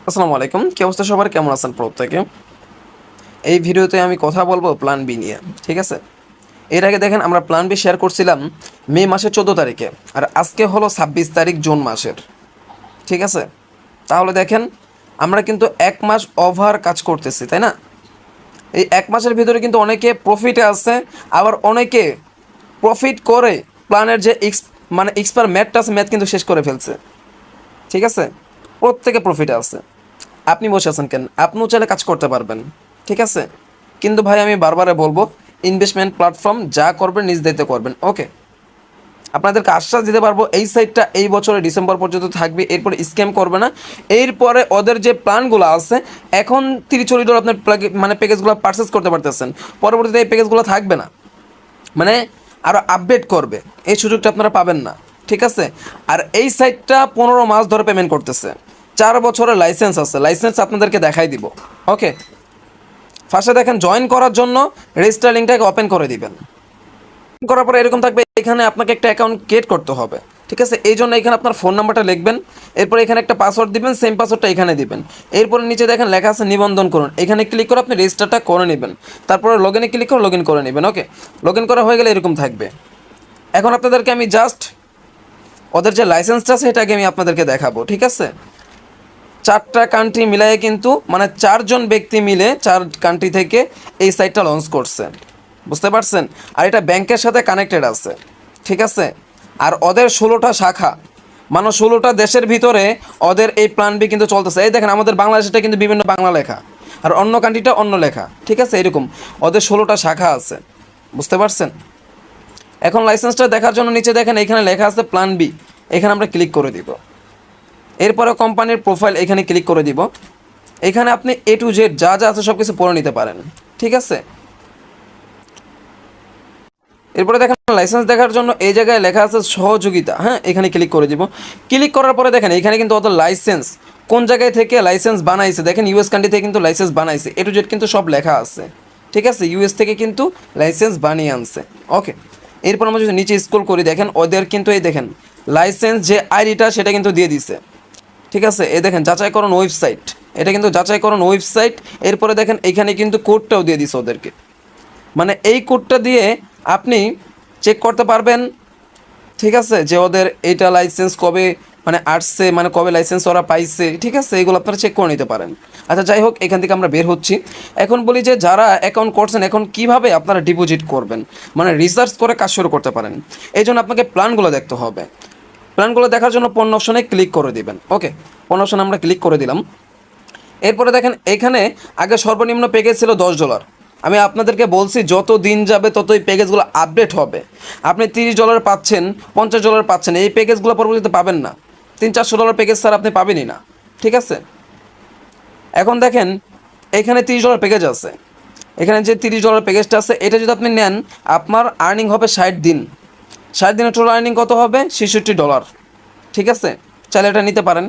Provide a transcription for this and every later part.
আসসালামু আলাইকুম। কি অবস্থা সবার? কেমন আছেন প্রত্যেকে? এই ভিডিওতে আমি কথা বলবো প্ল্যান বি নিয়ে। ঠিক আছে? এর আগে দেখেন আমরা প্ল্যান বি শেয়ার করছিলাম মে মাসের 14 তারিখে। আর আজকে হলো 26 তারিখ জুন মাসের। ঠিক আছে? তাহলে দেখেন আমরা কিন্তু 1 মাস ওভার কাজ করতেছি, তাই না? এই 1 মাসের ভিতরে কিন্তু অনেকে প্রফিটে আছে, আবার অনেকে প্রফিট করে প্ল্যানের যে এক্সপায়ার ম্যাথটা আছে ম্যাথ কিন্তু শেষ করে ফেলছে। ঠিক আছে? প্রত্যেকে প্রফিটে আছে। আপনি বসে আছেন কেন? আপনিও চাইলে কাজ করতে পারবেন। ঠিক আছে? কিন্তু ভাই আমি বারবারে বলবো, ইনভেস্টমেন্ট প্ল্যাটফর্ম যা করবেন নিজ দায়িত্বে করবেন। ওকে? আপনাদেরকে আশ্বাস দিতে পারবো এই সাইটটা এই বছরের ডিসেম্বর পর্যন্ত থাকবে, এরপরে স্ক্যাম করবে না। এরপরে ওদের যে প্ল্যানগুলো আছে, এখন $30-40 আপনার প্যাকেজগুলো পারচেস করতে পারতেছেন। পরবর্তীতে এই প্যাকেজগুলো থাকবে না, মানে আরও আপডেট করবে। এই সুযোগটা আপনারা পাবেন না। ঠিক আছে? আর এই সাইটটা 15 মাস ধরে পেমেন্ট করতেছে। 4 বছরের লাইসেন্স আছে, লাইসেন্স আপনাদেরকে দেখাই দিব। ওকে? ফার্স্টে দেখেন জয়েন করার জন্য রেজিস্টার লিঙ্কটাকে ওপেন করে দিবেন। করার পরে এরকম থাকবে, এখানে আপনাকে একটা অ্যাকাউন্ট ক্রিয়েট করতে হবে। ঠিক আছে? এই জন্য এখানে আপনার ফোন নাম্বারটা লিখবেন, এরপর এখানে একটা পাসওয়ার্ড দিবেন, সেম পাসওয়ার্ডটা এখানে দিবেন। এরপরে নিচে দেখেন লেখা আছে নিবন্ধন করুন, এখানে ক্লিক করে আপনি রেজিস্টারটা করে নেবেন। তারপরে লগ ইনে ক্লিক করে লগ ইন করে নেবেন। ওকে? লগ ইন করা হয়ে গেলে এরকম থাকবে। এখন আপনাদেরকে আমি জাস্ট ওদের যে লাইসেন্সটা আছে সেটাকে আমি আপনাদেরকে দেখাবো। ঠিক আছে? 4টা কান্ট্রি মিলায়ে কিন্তু, মানে 4জন ব্যক্তি মিলে 4 কান্ট্রি থেকে এই সাইটটা লঞ্চ করছে। বুঝতে পারছেন? আর এটা ব্যাংকের সাথে কানেক্টেড আছে। ঠিক আছে? আর ওদের 16টা শাখা, মানে 16টা দেশের ভিতরে ওদের এই প্ল্যান বি কিন্তু চলতেছে। এই দেখেন আমাদের বাংলাদেশটা কিন্তু বিভিন্ন বাংলা লেখা, আর অন্য কান্ট্রিটা অন্য লেখা। ঠিক আছে? এরকম ওদের 16টা শাখা আছে। বুঝতে পারছেন? এখন লাইসেন্সটা দেখার জন্য নিচে দেখেন এখানে লেখা আছে প্ল্যান বি, এখানে আমরা ক্লিক করে দিব। এরপরে কোম্পানির প্রোফাইল এখানে ক্লিক করে দিব। এখানে আপনি এ টু জেড যা যা আছে সব কিছু পড়ে নিতে পারেন। ঠিক আছে? এরপরে দেখেন লাইসেন্স দেখার জন্য এই জায়গায় লেখা আছে সহযোগিতা। হ্যাঁ, এখানে ক্লিক করে দিব। ক্লিক করার পরে দেখেন এখানে কিন্তু অত লাইসেন্স কোন জায়গায় থেকে লাইসেন্স বানাইছে, দেখেন ইউএস কান্ট্রি থেকে কিন্তু লাইসেন্স বানাইছে, এ টু জেড কিন্তু সব লেখা আছে। ঠিক আছে? ইউএস থেকে কিন্তু লাইসেন্স বানিয়ে আনছে। ওকে? এরপর আমরা যদি নিচে স্ক্রল করি দেখেন ওদের কিন্তু এই দেখেন লাইসেন্স যে আইডিটা সেটা কিন্তু দিয়ে দিছে। ঠিক আছে? এই দেখেন যাচাইকরণ ওয়েবসাইট, এটা কিন্তু যাচাইকরণ ওয়েবসাইট। এরপরে দেখেন এখানে কিন্তু কোডটাও দিয়ে দিছে ওদেরকে, মানে এই কোডটা দিয়ে আপনি চেক করতে পারবেন। ঠিক আছে? যে ওদের এইটা লাইসেন্স কবে মানে আসছে, মানে কবে লাইসেন্স ওরা পাইছে। ঠিক আছে? এগুলো আপনারা চেক করে নিতে পারেন। আচ্ছা যাই হোক, এখান থেকে আমরা বের হচ্ছি। এখন বলি যে যারা অ্যাকাউন্ট করছেন এখন কিভাবে আপনারা ডিপোজিট করবেন, মানে রিসার্চ করে কাজ শুরু করতে পারেন। এই জন্য আপনাকে প্ল্যানগুলো দেখতে হবে। প্ল্যানগুলো দেখার জন্য পণ্য অপশনে ক্লিক করে দিবেন। ওকে? পণ্য অপশনে আমরা ক্লিক করে দিলাম। এরপরে দেখেন এখানে আগে সর্বনিম্ন প্যাকেজ ছিল $10। আমি আপনাদেরকে বলছি যত দিন যাবে তত এই প্যাকেজগুলো আপডেট হবে। আপনি $30 পাচ্ছেন, $50 পাচ্ছেন, এই প্যাকেজগুলো পরবর্তীতে পাবেন না। $300-400 প্যাকেজ স্যার আপনি পাবেনই না। ঠিক আছে? এখন দেখেন এখানে $30 প্যাকেজ আছে। এখানে যে $30 প্যাকেজটা আছে এটা যদি আপনি নেন আপনার আর্নিং হবে 60 দিন। 60 দিনের টোটাল আর্নিং কত হবে? $66। ঠিক আছে? চাইলে এটা নিতে পারেন।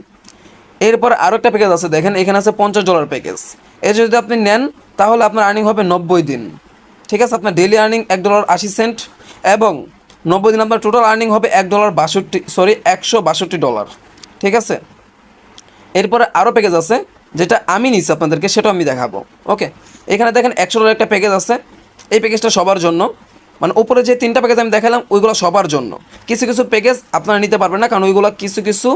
এরপর আরও একটা প্যাকেজ আছে, দেখেন এখানে আছে $50 প্যাকেজ। এই যদি আপনি নেন তাহলে আপনার আর্নিং হবে 90 দিন। ঠিক আছে? আপনার ডেইলি আর্নিং $1.80, এবং 90 দিন আপনার টোটাল আর্নিং হবে $1.62। ঠিক আছে? এরপরে আরও প্যাকেজ আছে যেটা আমি নিচ্ছি আপনাদেরকে, সেটাও আমি দেখাবো। ওকে? এখানে দেখেন $100 একটা প্যাকেজ আছে। এই প্যাকেজটা সবার জন্য, মানে উপরে যে 3টা প্যাকেজ আমি দেখালাম ওইগুলো সবার জন্য। কিছু কিছু প্যাকেজ আপনারা নিতে পারবেন না, কারণ ওইগুলো কিছু কিছু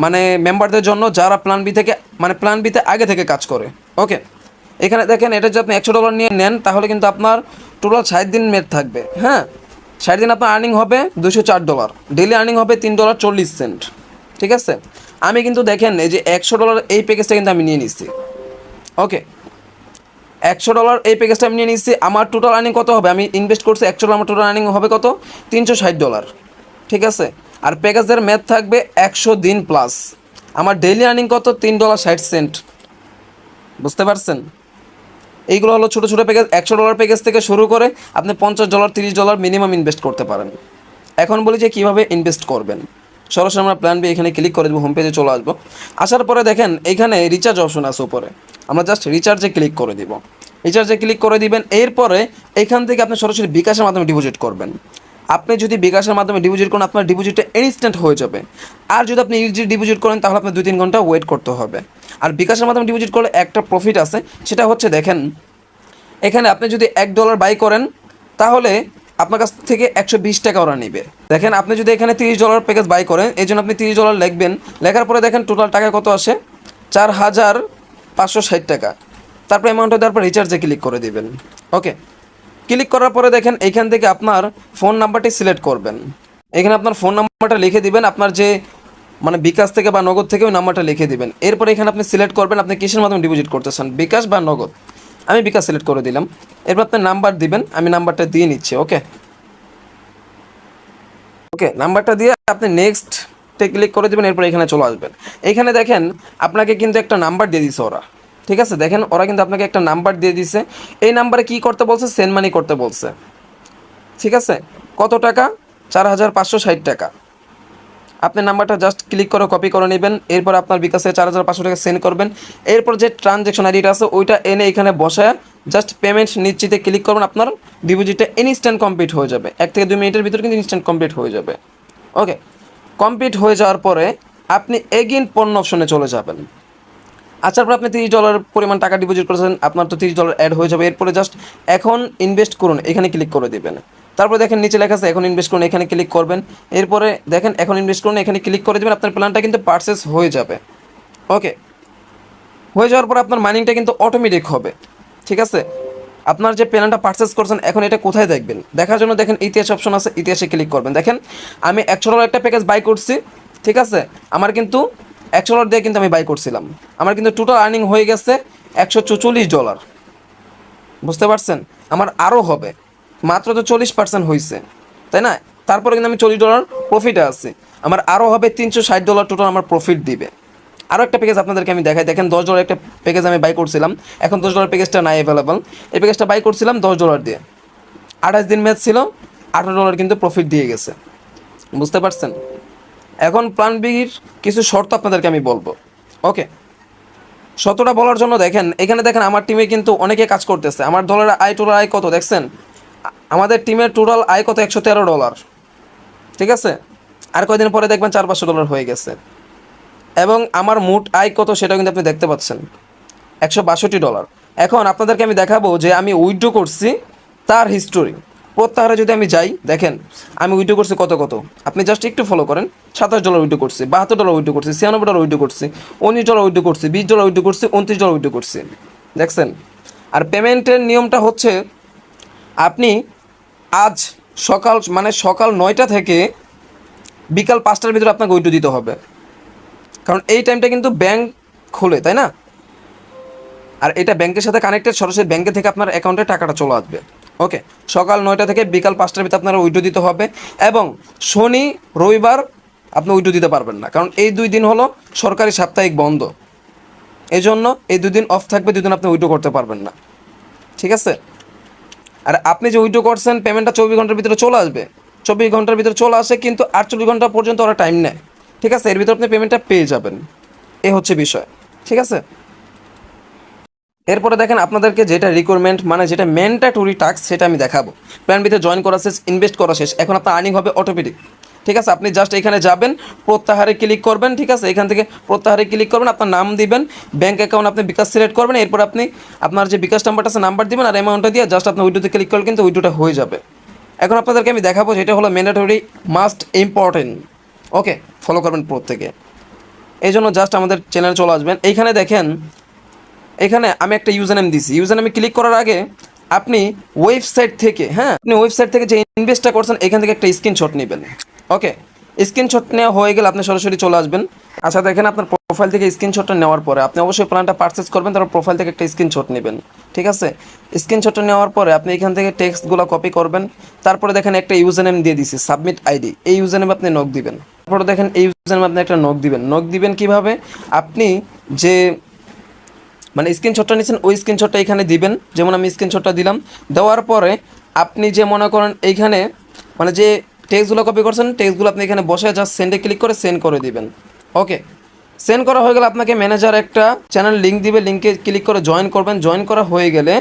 মানে মেম্বারদের জন্য যারা প্ল্যান বি থেকে, মানে প্ল্যান বিতে আগে থেকে কাজ করে। ওকে? এখানে দেখেন এটা যদি আপনি $100 নিয়ে নেন তাহলে কিন্তু আপনার টোটাল 60 দিন মেয়াদ থাকবে। হ্যাঁ, 60 দিন আপনার আর্নিং হবে $204, ডেলি আর্নিং হবে $3.40। ঠিক আছে? আমি কিন্তু দেখেন এই যে $100 এই প্যাকেজটা কিন্তু আমি নিয়ে নিচ্ছি। ওকে? $100 এই প্যাকেজটা আমি নিয়ে নিচ্ছি। আমার টোটাল আর্নিং কত হবে? আমি ইনভেস্ট করছি $100, আমার টোটাল আর্নিং হবে কত? $360। ঠিক আছে? আর প্যাকেজের ম্যাথ থাকবে 100 দিন প্লাস। আমার ডেইলি আর্নিং কত? $3.60। বুঝতে পারছেন? এইগুলো হলো ছোটো ছোটো প্যাকেজ। $100 প্যাকেজ থেকে শুরু করে আপনি $50, $30 মিনিমাম ইনভেস্ট করতে পারেন। এখন বলি যে কীভাবে ইনভেস্ট করবেন। সরাসরি আমরা প্ল্যান বি এখানে ক্লিক করে দেবো, হোম পেজে চলে আসবো। আসার পরে দেখেন এখানে রিচার্জ অপশন আছে উপরে, আমরা জাস্ট রিচার্জে ক্লিক করে দিব। রিচার্জে ক্লিক করে দিবেন। এরপরে এখান থেকে আপনি সরাসরি বিকাশের মাধ্যমে ডিপোজিট করবেন। আপনি যদি বিকাশের মাধ্যমে ডিপোজিট করেন আপনার ডিপোজিটটা ইনস্ট্যান্ট হয়ে যাবে। আর যদি আপনি ইউজি ডিপোজিট করেন তাহলে আপনার 2-3 ঘন্টা ওয়েট করতে হবে। আর বিকাশের মাধ্যমে ডিপোজিট করলে একটা প্রফিট আছে, সেটা হচ্ছে দেখেন এখানে আপনি যদি $1 বাই করেন তাহলে আপনার কাছ থেকে 120 টাকা ওরা নেবে। দেখেন আপনি যদি এখানে $30 প্যাকেজ বাই করেন, এই জন্য আপনি $30 লিখবেন, লেখার পরে দেখেন টোটাল টাকা কত আসে, 4560 টাকা। তারপর অ্যামাউন্টটা দেওয়ার পর রিচার্জে ক্লিক করে দিবেন। ওকে, ক্লিক করার পরে দেখেন এইখান থেকে আপনার ফোন নাম্বারটি সিলেক্ট করবেন। এখানে আপনার ফোন নাম্বারটা লিখে দিবেন, আপনার যে মানে বিকাশ থেকে বা নগদ থেকে ওই নাম্বারটা লিখে দিবেন। এরপরে এখানে আপনি সিলেক্ট করবেন আপনি কিসের মাধ্যমে ডিপোজিট করতেছেন, বিকাশ বা নগদ। আমি বিকাশ সিলেক্ট করে দিলাম। এরপর আপনার নাম্বার দিবেন, আমি নাম্বারটা দিয়ে নিচ্ছি। ওকে ওকে, নাম্বারটা দিয়ে আপনি নেক্সটে ক্লিক করে দেবেন। এরপর এখানে চলে আসবেন। এখানে দেখেন আপনাকে কিন্তু একটা নাম্বার দিয়ে দিছে ওরা, ঠিক আছে। দেখেন ওরা কিন্তু আপনাকে একটা নাম্বার দিয়ে দিছে। এই নাম্বারে কি করতে বলছে, সেন্ড মানি করতে বলছে, ঠিক আছে। কত টাকা, 4560 টাকা। আপনি নাম্বারটা জাস্ট ক্লিক করে কপি করে নেবেন। এরপর আপনার বিকাশে 4500 টাকা সেন্ড করবেন। এরপর যে ট্রানজ্যাকশন আইডিটা আছে ওইটা এনে এখানে বসায় জাস্ট পেমেন্ট নিশ্চিতে ক্লিক করবেন। আপনার ডিপোজিটটা ইনস্ট্যান্ট কমপ্লিট হয়ে যাবে, 1 থেকে 2 মিনিটের ভিতরে কিন্তু ইনস্ট্যান্ট কমপ্লিট হয়ে যাবে। ওকে, কমপ্লিট হয়ে যাওয়ার পরে আপনি এগেইন পণ্য অপশনে চলে যাবেন। আচ্ছা, পর আপনি $30 পরিমাণ টাকা ডিপোজিট করেছেন, আপনার তো $30 অ্যাড হয়ে যাবে। এরপরে জাস্ট এখন ইনভেস্ট করুন এখানে ক্লিক করে দেবেন। তারপরে দেখেন নিচে লেখা আছে এখন ইনভেস্ট করুন, এখানে ক্লিক করবেন। এরপরে দেখেন এখন ইনভেস্ট করুন, এখানে ক্লিক করে দেবেন। আপনার প্ল্যানটা কিন্তু পারচেস হয়ে যাবে। ওকে, হয়ে যাওয়ার পর আপনার মাইনিংটা কিন্তু অটোমেটিক হবে, ঠিক আছে। আপনার যে প্ল্যানটা পারচেস করছেন এখন এটা কোথায় দেখবেন, দেখার জন্য দেখেন ইতিহাস অপশন আছে, ইতিহাসে ক্লিক করবেন। দেখেন আমি $100 একটা প্যাকেজ বাই করছি, ঠিক আছে। আমার কিন্তু $100 দিয়ে কিন্তু আমি বাই করছিলাম। আমার কিন্তু টোটাল আর্নিং হয়ে গেছে $144। বুঝতে পারছেন, আমার আরও হবে, মাত্র তো 40% হয়েছে, তাই না। তারপরে কিন্তু আমি $40 প্রফিটে আছি, আমার আরও হবে $360 টোটাল আমার প্রফিট দিবে। আরও একটা প্যাকেজ আপনাদেরকে আমি দেখাই। দেখেন $10 একটা প্যাকেজ আমি বাই করছিলাম, এখন $10 প্যাকেজটা নাই অ্যাভেলেবল। এই প্যাকেজটা বাই করছিলাম $10 দিয়ে, 28 দিন ম্যাচ ছিল, $18 কিন্তু প্রফিট দিয়ে গেছে। বুঝতে পারছেন। এখন প্ল্যান বির কিছু শর্ত আপনাদেরকে আমি বলবো। ওকে, শতটা বলার জন্য দেখেন এখানে দেখেন আমার টিমে কিন্তু অনেকে কাজ করতেছে। আমার দলের টোটাল আয় কত দেখছেন, আমাদের টিমের টোটাল আয় কত, $113, ঠিক আছে। আর কয়দিন পরে দেখবেন $400-500 হয়ে গেছে। এবং আমার মোট আয় কত সেটাও কিন্তু আপনি দেখতে পাচ্ছেন, $162। এখন আপনাদেরকে আমি দেখাবো যে আমি উইথড্র করছি তার হিস্টোরি। প্রত্যাহারে যদি আমি যাই, দেখেন আমি উইথড্র করছি কত কত, আপনি জাস্ট একটু ফলো করেন। $27 উইথড্র করছি, $72 উইথড্র করছি, $96 উইথড্র করছি, $19 উইথড্র করছি, $20 উইথড্র করছি, $29 উইথড্র করছি, দেখছেন। আর পেমেন্টের নিয়মটা হচ্ছে আপনি আজ সকাল 9টা থেকে বিকাল 5টার ভিতরে আপনাকে উইথড্র দিতে হবে, কারণ এই টাইমটা কিন্তু ব্যাংক খোলে, তাই না। আর এটা ব্যাংকের সাথে কানেক্টেড, সরাসরি ব্যাংকে থেকে আপনার অ্যাকাউন্টে টাকাটা চলে আসবে। ওকে, সকাল 9টা থেকে বিকাল 5টার ভিতরে আপনারা উইথড্র দিতে হবে। এবং শনি রবিবার আপনি উইথড্র দিতে পারবেন না, কারণ এই 2 দিন হলো সরকারি সাপ্তাহিক বন্ধ। এই জন্য এই 2 দিন অফ থাকবে, 2 দিন আপনি উইথড্র করতে পারবেন না, ঠিক আছে। আর আপনি যে উইথড্র করছেন পেমেন্টটা 24 ঘন্টার ভিতরে চলে আসবে, 24 ঘন্টার ভিতরে চলে আসে, কিন্তু 48 ঘন্টা পর্যন্ত ওরা টাইম নেয়, ঠিক আছে। এর ভিতরে আপনি পেমেন্টটা পেয়ে যাবেন, এই হচ্ছে বিষয়, ঠিক আছে। এরপরে দেখেন আপনাদেরকে যেটা রিকোয়ারমেন্ট মানে যেটা ম্যান্ডেটরি টাস্ক সেটা আমি দেখাবো। প্ল্যান বিতে জয়েন করা শেষ, ইনভেস্ট করা শেষ, এখন আপনার আর্নিং হবে অটোমেটিক, ঠিক আছে। আপনি জাস্ট এখানে যাবেন, প্রত্যাহারে ক্লিক করবেন, ঠিক আছে। এখান থেকে প্রত্যাহারে ক্লিক করবেন, আপনার নাম দিবেন, ব্যাঙ্ক অ্যাকাউন্ট আপনি বিকাশ সিলেক্ট করবেন। এরপর আপনি আপনার যে বিকাশ নাম্বারটা আছে নাম্বার দিবেন, আর অ্যামাউন্টটা দিয়ে জাস্ট আপনি উইডোতে ক্লিক করলে কিন্তু উইডোটা হয়ে যাবে। এখন আপনাদেরকে আমি দেখাবো যেটা হলো ম্যান্ডেটরি মাস্ট ইম্পর্টেন্ট। ওকে, ফলো করবেন প্রত্যেকে। এই জন্য জাস্ট আমাদের চ্যানেলে চলে আসবেন। এইখানে দেখেন এখানে আমি একটা ইউজার নেম দিছি, ইউজার নেমে ক্লিক করার আগে আপনি ওয়েবসাইট থেকে, হ্যাঁ আপনি ওয়েবসাইট থেকে যে ইনভেস্টটা করছেন এখান থেকে একটা স্ক্রিনশট নেবেন। ওকে, স্ক্রিনশট নেওয়া হয়ে গেলে আপনি সরাসরি চলে আসবেন। আচ্ছা দেখেন আপনার প্রোফাইল থেকে স্ক্রিনশটটা নেওয়ার পরে আপনি অবশ্যই প্ল্যানটা পারচেস করবেন, তারপর প্রোফাইল থেকে একটা স্ক্রিনশট নেবেন, ঠিক আছে। স্ক্রিনশটটা নেওয়ার পরে আপনি এখান থেকে টেক্সটগুলো কপি করবেন। তারপরে দেখেন একটা ইউজার নেম দিয়ে দিছি সাবমিট আইডি, এই ইউজার নেমে আপনি নক দিবেন। তারপরে দেখেন এই ইউজার নেমে আপনি একটা নক দিবেন কিভাবে, আপনি যে মানে স্ক্রিনশটটা নিচ্ছেন ওই স্ক্রিনশটটা এখানে দিবেন। যেমন আমি স্ক্রিনশটটা দিলাম, দেওয়ার পরে আপনি যে মনে করেন এইখানে মানে যে টেক্সটগুলো কপি করছেন টেক্সটগুলো আপনি এখানে বসে জাস্ট সেন্ডে ক্লিক করে সেন্ড করে দিবেন। ওকে, সেন্ড করা হয়ে গেলে আপনাকে ম্যানেজার একটা চ্যানেল লিঙ্ক দিবে, লিঙ্কে ক্লিক করে জয়েন করবেন। জয়েন করা হয়ে গেলে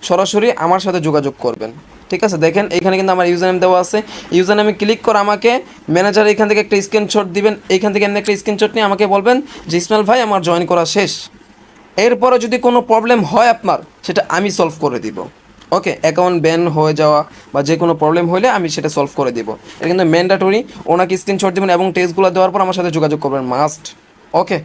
সরাসরি আমার সাথে যোগাযোগ করবেন, ঠিক আছে, দেখেন এখানে কিন্তু আমার ইউজার নেম দেওয়া আছে। ইউজার নেমে ক্লিক করে আমাকে ম্যানেজার এখান থেকে একটা স্ক্রিনশট দিবেন, এইখান থেকে এমনি একটা স্ক্রিনশট নিয়ে আমাকে বলবেন যে ইসমাইল ভাই আমার জয়েন করা শেষ। এরপরে যদি কোনো প্রবলেম হয় আপনার, সেটা আমি সলভ করে দিব। ওকে, অ্যাকাউন্ট ব্যান হয়ে যাওয়া বা যে কোনো প্রবলেম হলে আমি সেটা সলভ করে দিব। এটা কিন্তু ম্যান্ডেটরি। ওনাকে স্ক্রিনশট দেবেন এবং টেস্টগুলো দেওয়ার পর আমার সাথে যোগাযোগ করবেন মাস্ট। ওকে।